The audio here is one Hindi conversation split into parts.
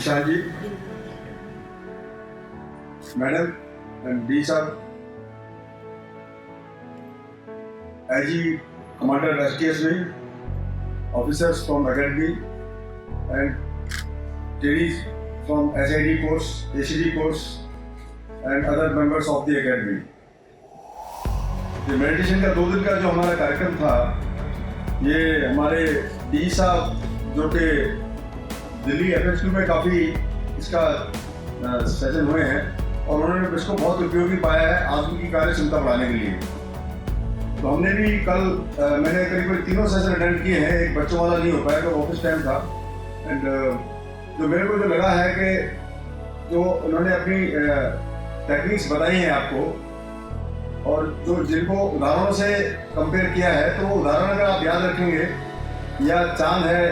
Ishan ji, madam and D sir, IG Commander STSV, officers from Academy and ladies from SID course, ACD course and other members of the Academy. ये मेडिटेशन का 2 दिन का जो हमारा कार्यक्रम था, ये हमारे डी साहब जो कि दिल्ली FSQ में काफ़ी इसका सेशन हुए हैं और उन्होंने इसको बहुत उपयोगी पाया है आदमी की कार्य क्षमता बढ़ाने के लिए। तो हमने भी कल मैंने करीब 3 सेशन अटेंड किए हैं, एक बच्चों वाला नहीं हो पाया तो ऑफिस टाइम था। एंड जो मेरे को जो लगा है कि जो उन्होंने अपनी टेक्निक्स बताई हैं आपको और जो जिनको उदाहरणों से कंपेयर किया है, तो वो उदाहरण अगर आप याद रखेंगे, या चांद है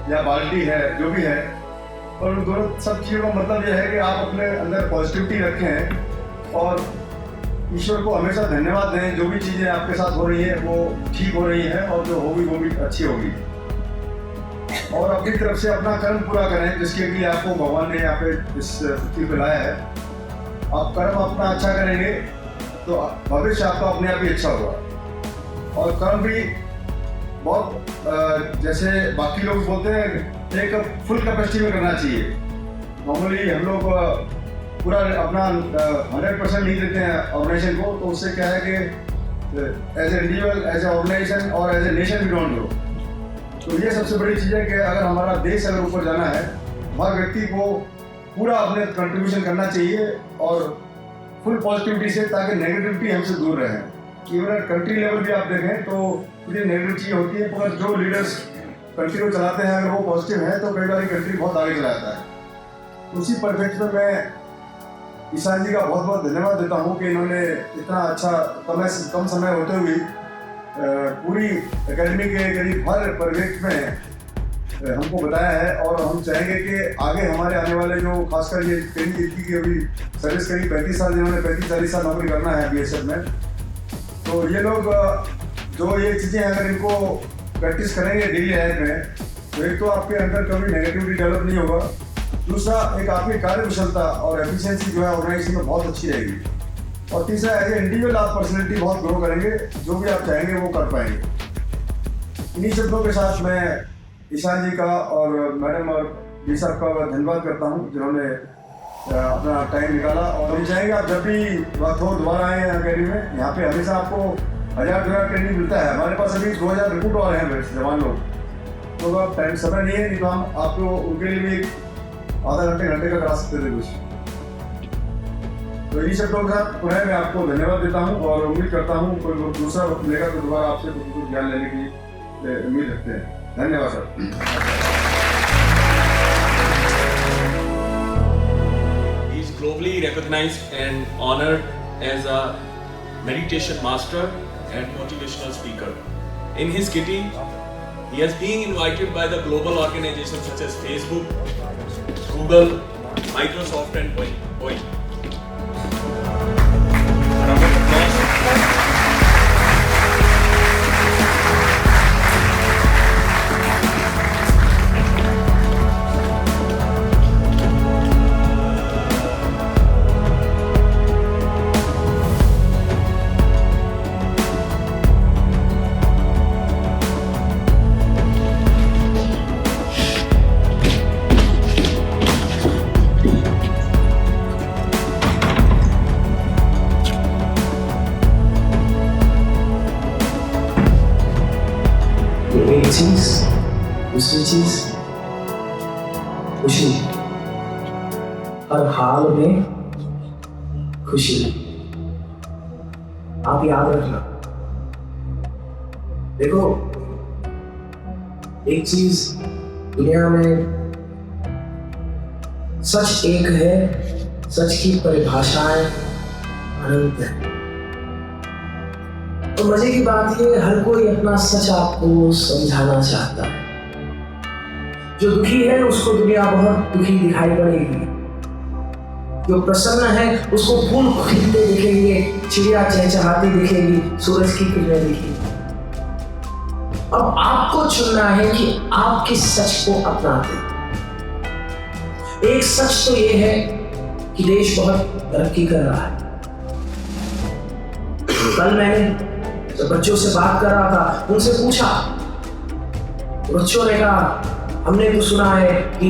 या बाल्टी है, जो भी है, और उन दोनों सब चीज़ों का मतलब यह है कि आप अपने अंदर पॉजिटिविटी रखें और ईश्वर को हमेशा धन्यवाद दें। जो भी चीज़ें आपके साथ हो रही हैं वो ठीक हो रही हैं और जो होगी वो भी अच्छी होगी, और अपनी तरफ से अपना कर्म पूरा करें जिसके लिए आपको भगवान ने यहाँ पे इस पृथ्वी पे लाया है। आप कर्म अपना अच्छा करेंगे तो भविष्य आपका अपने आप ही अच्छा होगा। और कर्म भी बहुत जैसे बाकी लोग बोलते हैं एक फुल कैपेसिटी में करना चाहिए। नॉर्मली हम लोग पूरा अपना 100% नहीं देते हैं ऑर्गेनाइजेशन को, तो उससे क्या है कि as a individual, as a organisation और as a nation we don't grow. तो ये सबसे बड़ी चीज़ है कि अगर हमारा देश अगर ऊपर जाना है, हर व्यक्ति को पूरा अपने कंट्रीब्यूशन करना चाहिए और फुल पॉजिटिविटी से, ताकि नेगेटिविटी हमसे दूर रहे। इवन कंट्री लेवल भी आप देखें तो मुझे नेगेटिव चीज़ होती है, पर जो लीडर्स कंट्री को चलाते हैं अगर वो पॉजिटिव है तो कई बार कंट्री बहुत आगे चला जाता है। उसी परफेक्ट में मैं ईशान जी का बहुत बहुत धन्यवाद देता हूँ कि इन्होंने इतना अच्छा कम समय होते हुए पूरी एकेडमी के करीब हर प्रोजेक्ट में हमको बताया है। और हम चाहेंगे कि आगे हमारे आने वाले जो खासकर ये ट्रेनिंग की अभी सर्विस करीब 35 साल, जिन्होंने 35-40 साल नौकरी करना है BSF में, तो ये लोग जो ये चीज़ें अगर इनको प्रैक्टिस करेंगे डेली लाइफ में, तो एक तो आपके अंदर कभी नेगेटिविटी डेवलप नहीं होगा, दूसरा एक आपकी कार्य कुशलता और एफिशिएंसी जो है ऑर्गेनाइजेशन में बहुत अच्छी रहेगी, और तीसरा एज ए इंडिविजुअल आप पर्सनैलिटी बहुत ग्रो करेंगे, जो भी आप चाहेंगे वो कर पाएंगे। इन्हीं शब्दों के साथ मैं ईशान जी का और मैडम और डी साहब का धन्यवाद करता हूँ जिन्होंने अपना टाइम निकाला। और हम चाहेंगे आप जब भी वक्त हो दोबारा आए अकेडमी में, यहाँ पे हमेशा आपको 1000 ट्रेनिंग मिलता है। हमारे पास अभी 2000 रिक्रूट और हैं जवान लोग, तो आप टाइम समय नहीं है, नहीं तो हम आपको उनके लिए भी आधा घंटे का करा सकते थे कुछ। तो इन्हीं शब्दों के साथ पुनः मैं आपको धन्यवाद देता हूँ और उम्मीद करता हूँ कोई दूसरा वक्त मिलेगा तो दोबारा आपसे कुछ ज्ञान लेने की उम्मीद रखते हैं। धन्यवाद sir. He is globally recognized and honored as a meditation master and motivational speaker. In his kitty, he has been invited by the global organizations such as Facebook, Google, Microsoft and Boeing. एक चीज, दूसरी चीज, खुशी, हर हाल में खुशी। आप याद रखना। देखो, एक चीज दुनिया में सच एक है, सच की परिभाषाएं अनंत है। तो मजे की बात ये, हर कोई अपना सच आपको समझाना चाहता है। जो दुखी है उसको दुनिया बहुत दुखी दिखाई पड़ेगी, जो प्रसन्न है उसको फूल खिलते दिखेंगे, चिड़िया चहचहाती दिखेगी, सूरज की किरणें दिखेंगी। अब आपको चुनना है कि आप किस सच को अपनाते हैं। एक सच तो ये है कि देश बहुत तरक्की कर रहा है। कल मैंने जब बच्चों से बात कर रहा था, उनसे पूछा, बच्चों ने कहा हमने तो सुना है कि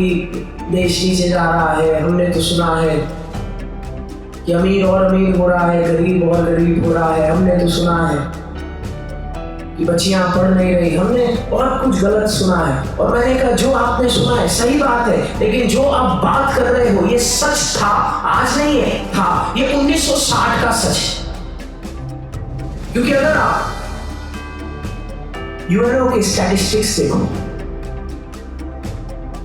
देश नीचे जा रहा है, हमने तो सुना है कि अमीर और अमीर हो रहा है, गरीब और गरीब हो रहा है, हमने तो सुना है कि बच्चियां पढ़ नहीं रही, हमने बहुत कुछ गलत सुना है। और मैंने कहा जो आपने सुना है सही बात है, लेकिन जो आप बात कर रहे हो ये सच था, आज नहीं है, था, ये 1960 का सच है। क्योंकि अगर आप यूएनओ के स्टैटिस्टिक्स देखो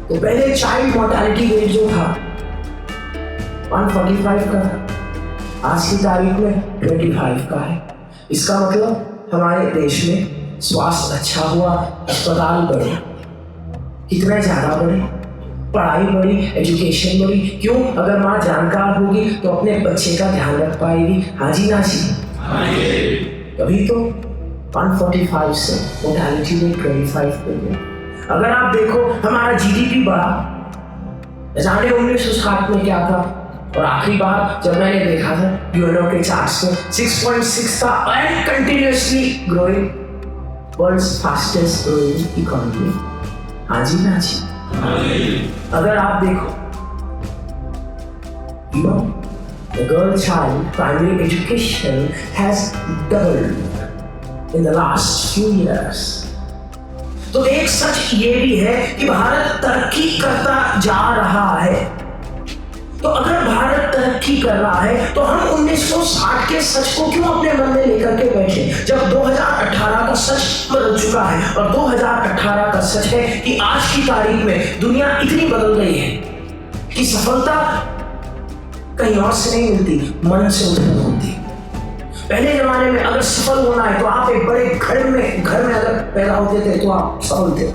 तो पहले चाइल्ड मोर्टेलिटी रेट जो था 145 का था, आज की तारीख में 25 का है। इसका मतलब हमारे देश में स्वास्थ्य अच्छा हुआ, अस्पताल बढ़े, कितना ज्यादा बढ़े, पढ़ाई बढ़ी, एजुकेशन बढ़ी। क्यों? अगर माँ जानकार होगी तो अपने बच्चे का ध्यान रख पाएगी। हाँ जी ना जी? तभी तो 145 से मोर्टेलिटी रेट 25 पे गया। अगर आप देखो हमारा जीडीपी बढ़ा, जाने 1960 में क्या था, और आखिरी बार जब मैंने देखा था यूएनओ के चार्ट्स में 6.6 था, and continuously growing, world's fastest growing economy. हाँ जी ना जी? अगर आप देखो the girl child primary education has doubled in the last few years. तो एक सच ये भी है कि भारत तरक्की करता जा रहा है। तो अगर भारत तरक्की कर रहा है तो हम 1960 के सच को क्यों अपने मन में लेकर के बैठे, जब 2018 का सच बदल चुका है। और 2018 का सच है कि आज की तारीख में दुनिया इतनी बदल गई है कि सफलता कहीं और से नहीं मिलती, मन से उत्पन्न होती। पहले जमाने में अगर सफल होना है तो आप एक बड़े घर में अगर पैदा होते थे तो आप सफल थे।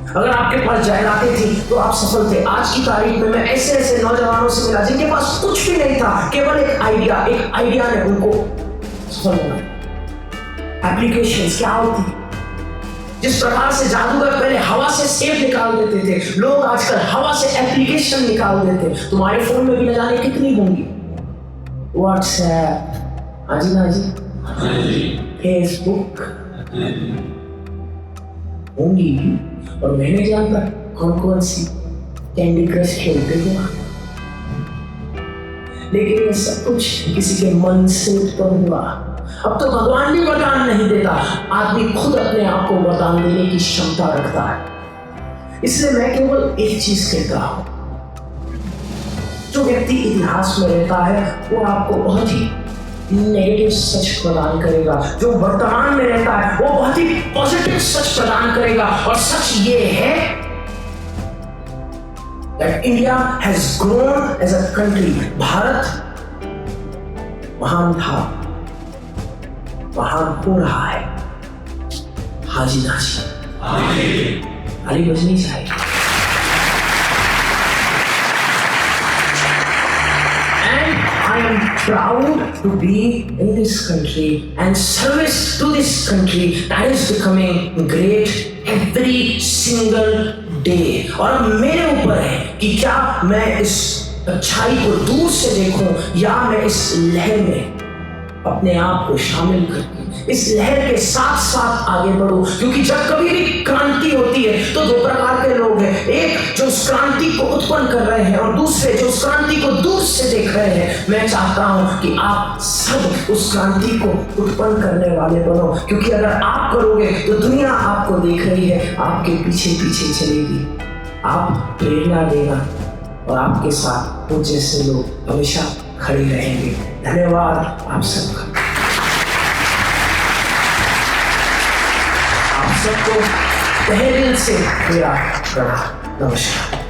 अगर आपके पास जायदादें थी तो आप सफल थे। आज की तारीख में मैं ऐसे नौजवानों से मिला जिनके पास कुछ भी नहीं था, केवल एक आइडिया ने उनको सफल बनाया। एप्लीकेशंस क्या होती, जिस प्रकार से जादूगर पहले हवा से सेब निकाल देते थे, लोग आजकल हवा से एप्लीकेशन निकाल देते। तुम्हारे फोन में भी न जाने कितनी होंगी, व्हाट्सएप, हाँ जी ना जी, फेसबुक होंगी, और मैंने जानता कौन सी कैंडी क्रश खेलते थे। लेकिन ये सब कुछ किसी के मन से उत्पन्न हुआ। अब तो भगवान भी वरदान नहीं देता, आदमी खुद अपने आप को वरदान देने की क्षमता रखता है। इसलिए मैं केवल एक चीज कहता हूं, जो व्यक्ति इतिहास में रहता है वो आपको बहुत ही नेगेटिव सच प्रदान करेगा, जो वर्तमान में रहता है वो बहुत ही पॉजिटिव सच प्रदान करेगा। और सच ये है that India has grown as a country. Bharat महान था, महान हो रहा है। हाजी नाजी ताली बजनी चाहिए। I am proud to be in this country and service to this country that is becoming great every single day. और अब मेरे ऊपर है कि क्या मैं इस अच्छाई को दूर से देखूं या मैं इस लहर में अपने आप को शामिल करके इस लहर के साथ साथ आगे बढ़ूं। क्योंकि जब कभी भी क्रांति होती है तो दो प्रकार के लोग हैं, एक जो उस क्रांति को उत्पन्न कर रहे हैं और दूसरे जो उस क्रांति को दूर से देख रहे हैं। मैं चाहता हूं कि आप सब उस क्रांति को उत्पन्न करने वाले बनो, क्योंकि अगर आप करोगे तो दुनिया आपको देख रही है, आपके पीछे पीछे चलेगी, आप प्रेरणा देगा और आपके साथ वो जैसे लोग हमेशा खड़े रहेंगे। धन्यवाद आप सबका। आप सबको तहे दिल से मेरा प्रणाम, नमस्कार।